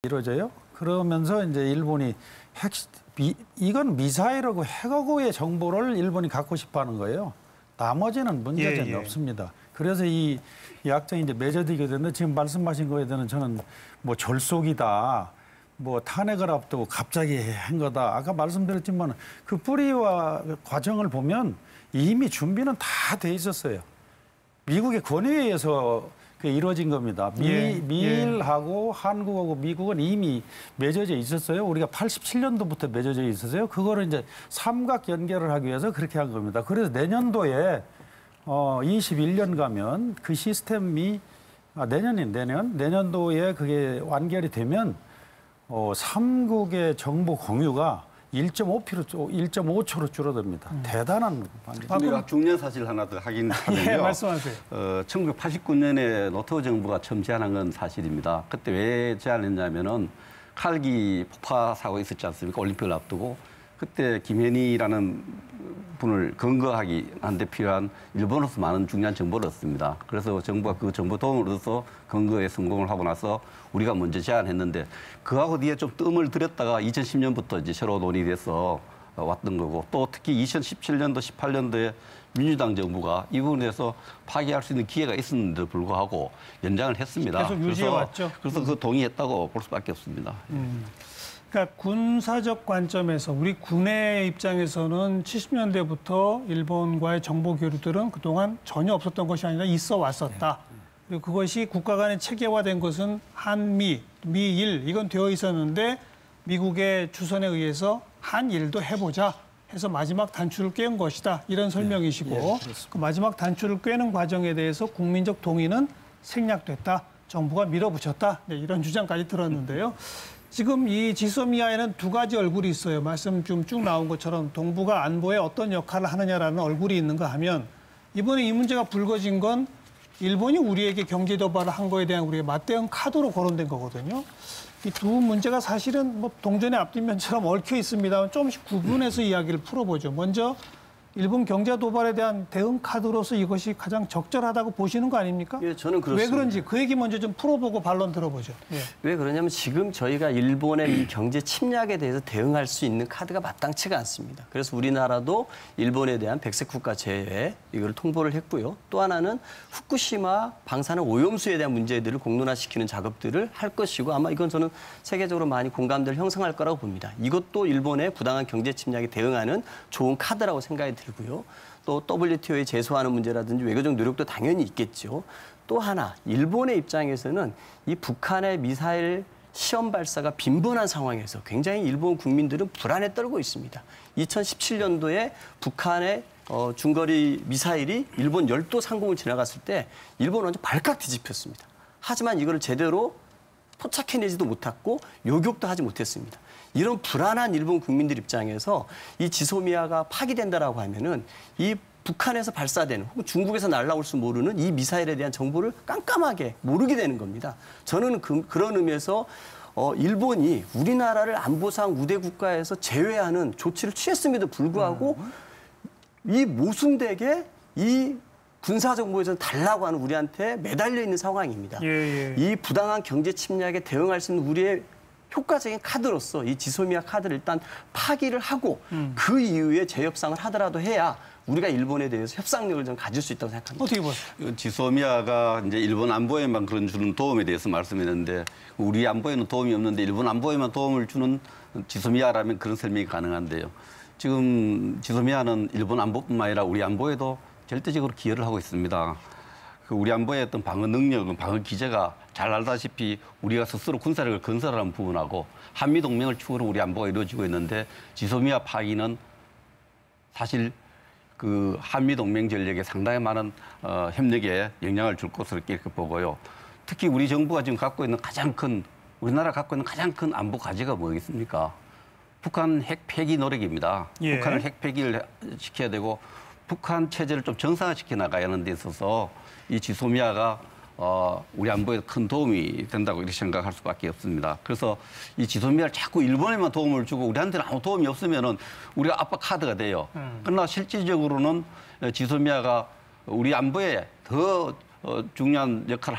이루어져요. 그러면서 이제 일본이 이건 미사일하고 핵하고의 정보를 일본이 갖고 싶어하는 거예요. 나머지는 문제점이 없습니다. 그래서 이 약정이 이제 맺어지게 되는데 지금 말씀하신 거에 대해서는 저는 뭐 졸속이다, 뭐 탄핵을 앞두고 갑자기 한 거다. 아까 말씀드렸지만 그 뿌리와 과정을 보면 이미 준비는 다 돼 있었어요. 미국의 권위에 의해서 이루어진 겁니다. 미일하고 한국하고 미국은 이미 맺어져 있었어요. 우리가 87년도부터 맺어져 있었어요. 그거를 이제 삼각 연결을 하기 위해서 그렇게 한 겁니다. 그래서 내년도에 21년 가면 그 시스템이 내년도에 그게 완결이 되면 삼국의 정보 공유가 1.5초로 줄어듭니다. 대단한 우리가 중요한 사실 하나 더 하긴 하면요. 예, 말씀하세요. 1989년에 노태우 정부가 처음 제안한 건 사실입니다. 그때 왜 제안했냐면은 칼기 폭파 사고 있었지 않습니까? 올림픽을 앞두고 그때 김현희라는 분을 근거하기 한데 필요한 일본으로서 많은 중요한 정보를 얻습니다. 그래서 정부가 그 정보 도움을 얻어서 근거에 성공을 하고 나서 우리가 먼저 제안했는데 그하고 뒤에 좀 뜸을 들였다가 2010년부터 이제 새로 논의돼서 왔던 거고 또 특히 2017년도, 18년도에 민주당 정부가 이 부분에 대해서 파기할 수 있는 기회가 있었는데도 불구하고 연장을 했습니다. 계속 유지해왔죠. 그래서 그 동의했다고 볼 수밖에 없습니다. 그러니까 군사적 관점에서 우리 군의 입장에서는 70년대부터 일본과의 정보 교류들은 그동안 전혀 없었던 것이 아니라 있어 왔었다. 그리고 그것이 국가 간에 체계화된 것은 한미, 미일 이건 되어 있었는데 미국의 주선에 의해서 한일도 해보자 해서 마지막 단추를 꿰은 것이다. 이런 설명이시고 그 마지막 단추를 꿰는 과정에 대해서 국민적 동의는 생략됐다. 정부가 밀어붙였다. 네, 이런 주장까지 들었는데요. 지금 이 지소미아에는 두 가지 얼굴이 있어요. 말씀 좀 쭉 나온 것처럼 동북아 안보에 어떤 역할을 하느냐라는 얼굴이 있는가 하면 이번에 이 문제가 불거진 건 일본이 우리에게 경제 도발을 한 거에 대한 우리의 맞대응 카드로 거론된 거거든요. 이 두 문제가 사실은 뭐 동전의 앞뒷면처럼 얽혀 있습니다만 조금씩 구분해서 이야기를 풀어보죠. 먼저 일본 경제 도발에 대한 대응 카드로서 이것이 가장 적절하다고 보시는 거 아닙니까? 예, 저는 그렇습니다. 왜 그런지 그 얘기 먼저 좀 풀어보고 반론 들어보죠. 예. 왜 그러냐면 지금 저희가 일본의 이 경제 침략에 대해서 대응할 수 있는 카드가 마땅치가 않습니다. 그래서 우리나라도 일본에 대한 백색 국가 제외 이걸 통보를 했고요. 또 하나는 후쿠시마 방사능 오염수에 대한 문제들을 공론화시키는 작업들을 할 것이고 아마 이건 저는 세계적으로 많이 공감대를 형성할 거라고 봅니다. 이것도 일본의 부당한 경제 침략에 대응하는 좋은 카드라고 생각이 들고요. 또 WTO에 제소하는 문제라든지 외교적 노력도 당연히 있겠죠. 또 하나, 일본의 입장에서는 이 북한의 미사일 시험 발사가 빈번한 상황에서 굉장히 일본 국민들은 불안에 떨고 있습니다. 2017년도에 북한의 중거리 미사일이 일본 열도 상공을 지나갔을 때 일본은 완전 발칵 뒤집혔습니다. 하지만 이걸 제대로 포착해내지도 못했고 요격도 하지 못했습니다. 이런 불안한 일본 국민들 입장에서 이 지소미아가 파기된다라고 하면은 이 북한에서 발사되는 혹은 중국에서 날아올 수 모르는 이 미사일에 대한 정보를 깜깜하게 모르게 되는 겁니다. 저는 그런 의미에서 일본이 우리나라를 안보상 우대 국가에서 제외하는 조치를 취했음에도 불구하고 이 모순되게 이 군사정보에서 달라고 하는 우리한테 매달려 있는 상황입니다. 이 부당한 경제 침략에 대응할 수 있는 우리의 효과적인 카드로서 이 지소미아 카드를 일단 파기를 하고 그 이후에 재협상을 하더라도 해야 우리가 일본에 대해서 협상력을 좀 가질 수 있다고 생각합니다. 어떻게 보세요? 지소미아가 이제 일본 안보에만 그런 주는 도움에 대해서 말씀했는데 우리 안보에는 도움이 없는데 일본 안보에만 도움을 주는 지소미아라면 그런 설명이 가능한데요. 지금 지소미아는 일본 안보뿐만 아니라 우리 안보에도 절대적으로 기여를 하고 있습니다. 우리 안보의 어떤 방어 능력은 방어 기제가 잘 알다시피 우리가 스스로 군사력을 건설하는 부분하고 한미 동맹을 축으로 우리 안보가 이루어지고 있는데 지소미아 파기는 사실 그 한미 동맹 전략에 상당히 많은 협력에 영향을 줄 것으로 이렇게 보고요. 특히 우리 정부가 지금 갖고 있는 우리나라 갖고 있는 가장 큰 안보 과제가 뭐겠습니까? 북한 핵 폐기 노력입니다. 북한을 핵 폐기를 시켜야 되고 북한 체제를 좀 정상화시켜 나가야 하는 데 있어서 이 지소미아가 우리 안보에 큰 도움이 된다고 이렇게 생각할 수밖에 없습니다. 그래서 이 지소미아를 자꾸 일본에만 도움을 주고 우리한테는 아무 도움이 없으면은 우리가 압박 카드가 돼요. 그러나 실질적으로는 지소미아가 우리 안보에 더 중요한 역할을